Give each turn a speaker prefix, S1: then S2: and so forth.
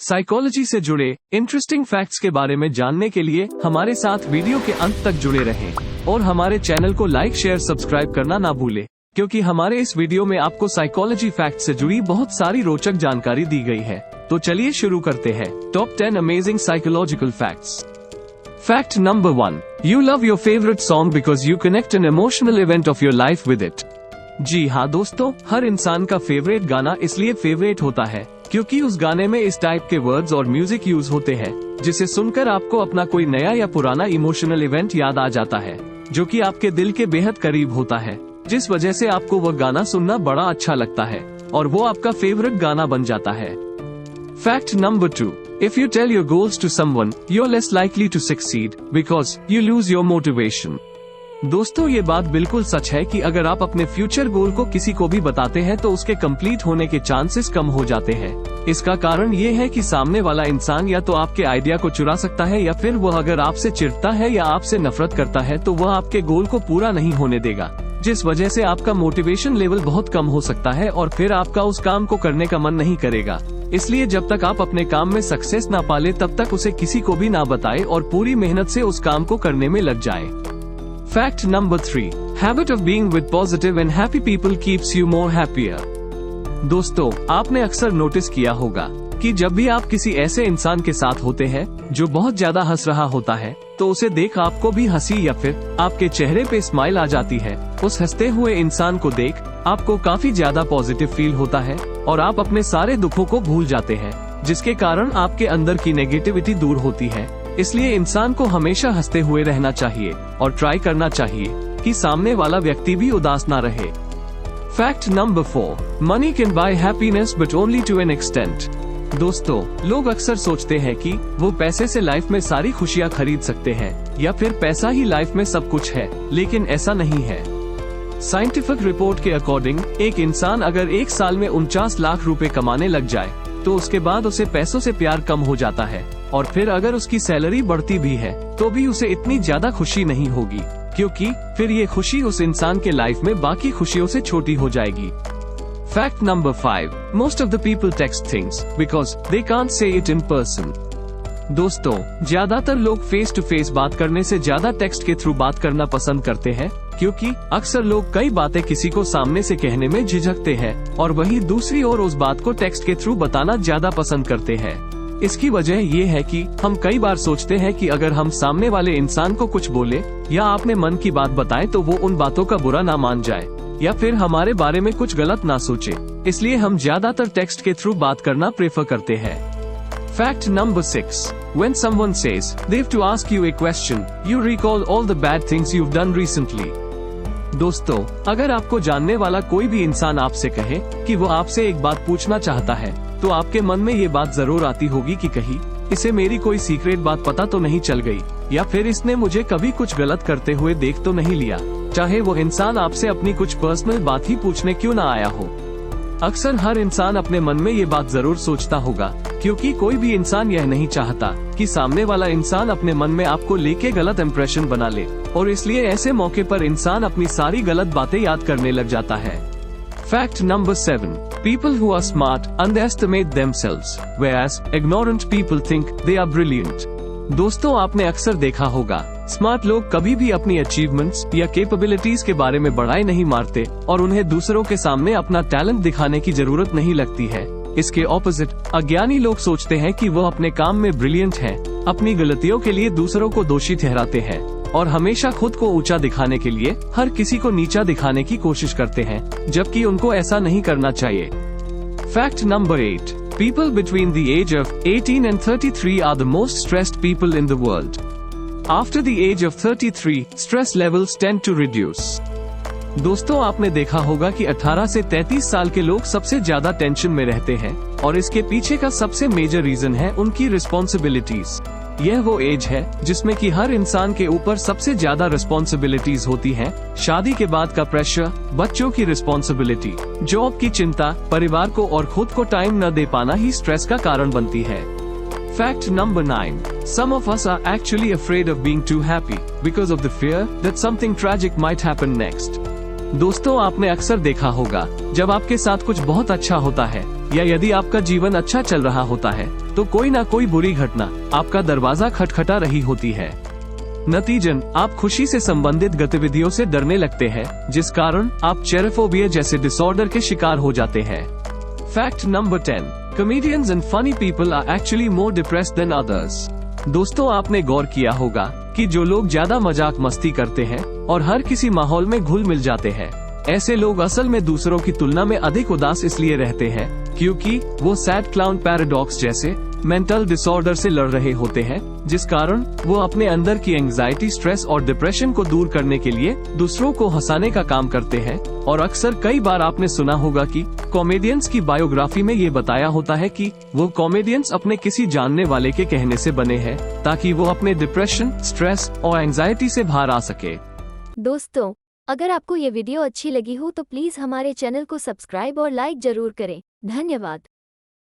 S1: Psychology से जुड़े interesting facts के बारे में जानने के लिए हमारे साथ वीडियो के अंत तक जुड़े रहें और हमारे चैनल को लाइक शेयर सब्सक्राइब करना ना भूलें, क्योंकि हमारे इस वीडियो में आपको साइकोलॉजी फैक्ट्स से जुड़ी बहुत सारी रोचक जानकारी दी गई है। तो चलिए शुरू करते हैं। Top 10 amazing psychological facts. Fact number 1, you love your favourite song because you connect an emotional event of your life with it. जी हाँ दोस्तों, हर इंसान का फेवरेट गाना इसलिए फेवरेट होता है क्योंकि उस गाने में इस टाइप के वर्ड्स और म्यूजिक यूज होते हैं जिसे सुनकर आपको अपना कोई नया या पुराना इमोशनल इवेंट याद आ जाता है, जो कि आपके दिल के बेहद करीब होता है, जिस वजह से आपको वह गाना सुनना बड़ा अच्छा लगता है और वो आपका फेवरेट गाना बन जाता है। Fact number 2, if you tell your goals to someone, you're less likely to succeed because you lose your motivation. दोस्तों, ये बात बिल्कुल सच है कि अगर आप अपने फ्यूचर गोल को किसी को भी बताते हैं तो उसके कंप्लीट होने के चांसेस कम हो जाते हैं। इसका कारण ये है कि सामने वाला इंसान या तो आपके आइडिया को चुरा सकता है या फिर वह अगर आपसे चिढ़ता है या आपसे नफरत करता है तो वह आपके गोल को पूरा नहीं होने देगा, जिस वजह से आपका मोटिवेशन लेवल बहुत कम हो सकता है और फिर आपका उस काम को करने का मन नहीं करेगा। इसलिए जब तक आप अपने काम में सक्सेस ना पाले तब तक उसे किसी को भी ना बताएं और पूरी मेहनत से उस काम को करने में लग जाएं। Fact number 3, habit of being with positive and happy people keeps you more happier. दोस्तों, आपने अक्सर नोटिस किया होगा कि जब भी आप किसी ऐसे इंसान के साथ होते हैं जो बहुत ज्यादा हंस रहा होता है तो उसे देख आपको भी हंसी या फिर आपके चेहरे पे स्माइल आ जाती है। उस हंसते हुए इंसान को देख आपको काफी ज्यादा पॉजिटिव फील होता है और आप अपने सारे दुखों को भूल जाते हैं, जिसके कारण आपके अंदर की नेगेटिविटी दूर होती है। इसलिए इंसान को हमेशा हंसते हुए रहना चाहिए और ट्राई करना चाहिए कि सामने वाला व्यक्ति भी उदास ना रहे। Fact number 4, money can buy happiness but only to an extent. दोस्तों, लोग अक्सर सोचते हैं कि वो पैसे से लाइफ में सारी खुशियां खरीद सकते हैं या फिर पैसा ही लाइफ में सब कुछ है, लेकिन ऐसा नहीं है। साइंटिफिक रिपोर्ट के अकॉर्डिंग एक इंसान अगर एक साल में 49 लाख रुपए कमाने लग जाए तो उसके बाद उसे पैसों से प्यार कम हो जाता है और फिर अगर उसकी सैलरी बढ़ती भी है तो भी उसे इतनी ज्यादा खुशी नहीं होगी, क्योंकि फिर ये खुशी उस इंसान के लाइफ में बाकी खुशियों से छोटी हो जाएगी। Fact number 5, most of the people text things because they can't say it in person. दोस्तों, ज्यादातर लोग फेस टू फेस बात करने से ज्यादा टेक्स्ट के थ्रू बात करना पसंद करते हैं, क्योंकि अक्सर लोग कई बातें किसी को सामने से कहने में झिझकते हैं और वहीं दूसरी ओर उस बात को टेक्स्ट के थ्रू बताना ज्यादा पसंद करते हैं। इसकी वजह ये है कि हम कई बार सोचते हैं कि अगर हम सामने वाले इंसान को कुछ बोले या अपने मन की बात बताएं तो वो उन बातों का बुरा ना मान जाए या फिर हमारे बारे में कुछ गलत ना सोचे, इसलिए हम ज्यादातर टेक्स्ट के थ्रू बात करना प्रेफर करते हैं। Fact number 6, when someone says they have to ask you a question, you recall all the bad things you've done recently. दोस्तों, अगर आपको जानने वाला कोई भी इंसान आपसे कहे कि वो आपसे एक बात पूछना चाहता है तो आपके मन में ये बात जरूर आती होगी कि कहीं इसे मेरी कोई सीक्रेट बात पता तो नहीं चल गई या फिर इसने मुझे कभी कुछ गलत करते हुए देख तो नहीं लिया, चाहे वो इंसान आपसे अपनी कुछ पर्सनल बात ही पूछने क्यों ना आया हो। अक्सर हर इंसान अपने मन में ये बात जरूर सोचता होगा, क्योंकि कोई भी इंसान यह नहीं चाहता कि सामने वाला इंसान अपने मन में आपको लेके गलत इंप्रेशन बना ले, और इसलिए ऐसे मौके पर इंसान अपनी सारी गलत बातें याद करने लग जाता है। Fact number 7, people who are smart underestimate themselves, whereas ignorant people think they are brilliant. दोस्तों, आपने अक्सर देखा होगा स्मार्ट लोग कभी भी अपनी अचीवमेंट्स या कैपेबिलिटीज के बारे में बड़ाई नहीं मारते और उन्हें दूसरों के सामने अपना टैलेंट दिखाने की जरूरत नहीं लगती है। इसके ऑपोजिट अज्ञानी लोग सोचते हैं कि वो अपने काम में ब्रिलियंट हैं, अपनी गलतियों के लिए दूसरों को दोषी ठहराते हैं और हमेशा खुद को ऊंचा दिखाने के लिए हर किसी को नीचा दिखाने की कोशिश करते हैं, जबकि उनको ऐसा नहीं करना चाहिए। Fact number 8, people between the age of 18 and 33 are the most stressed people in the world. After the age of 33, stress levels tend to reduce. दोस्तों, आपने देखा होगा कि 18 से 33 साल के लोग सबसे ज्यादा टेंशन में रहते हैं और इसके पीछे का सबसे मेजर रीजन है उनकी रिस्पॉन्सिबिलिटीज। यह वो एज है जिसमें कि हर इंसान के ऊपर सबसे ज्यादा रिस्पॉन्सिबिलिटीज होती हैं। शादी के बाद का प्रेशर, बच्चों की रिस्पॉन्सिबिलिटी, जॉब की चिंता, परिवार को और खुद को टाइम न दे पाना ही स्ट्रेस का कारण बनती है। Fact number 9, some of us are actually afraid of being too happy because of the fear that something tragic might happen next. दोस्तों, आपने अक्सर देखा होगा जब आपके साथ कुछ बहुत अच्छा होता है या यदि आपका जीवन अच्छा चल रहा होता है तो कोई ना कोई बुरी घटना आपका दरवाजा खटखटा रही होती है। नतीजन आप खुशी से संबंधित गतिविधियों से डरने लगते हैं, जिस कारण आप चेरोफोबिया जैसे डिसऑर्डर के शिकार हो जाते हैं। Fact number 10, comedians and funny people are actually more depressed than others. दोस्तों, आपने गौर किया होगा कि जो लोग ज्यादा मजाक मस्ती करते हैं और हर किसी माहौल में घुल मिल जाते हैं, ऐसे लोग असल में दूसरों की तुलना में अधिक उदास इसलिए रहते हैं क्योंकि वो सैड क्लाउन पैराडॉक्स जैसे मेंटल डिसऑर्डर से लड़ रहे होते हैं, जिस कारण वो अपने अंदर की एंजाइटी, स्ट्रेस और डिप्रेशन को दूर करने के लिए दूसरों को हंसाने का काम करते हैं। और अक्सर कई बार आपने सुना होगा कि कॉमेडियंस की बायोग्राफी में ये बताया होता है कि वो कॉमेडियंस अपने किसी जानने वाले के कहने से बने हैं ताकि वो अपने डिप्रेशन, स्ट्रेस और एंजाइटी से बाहर आ सके।
S2: दोस्तों, अगर आपको ये वीडियो अच्छी लगी हो तो प्लीज हमारे चैनल को सब्सक्राइब और लाइक जरूर करें। धन्यवाद।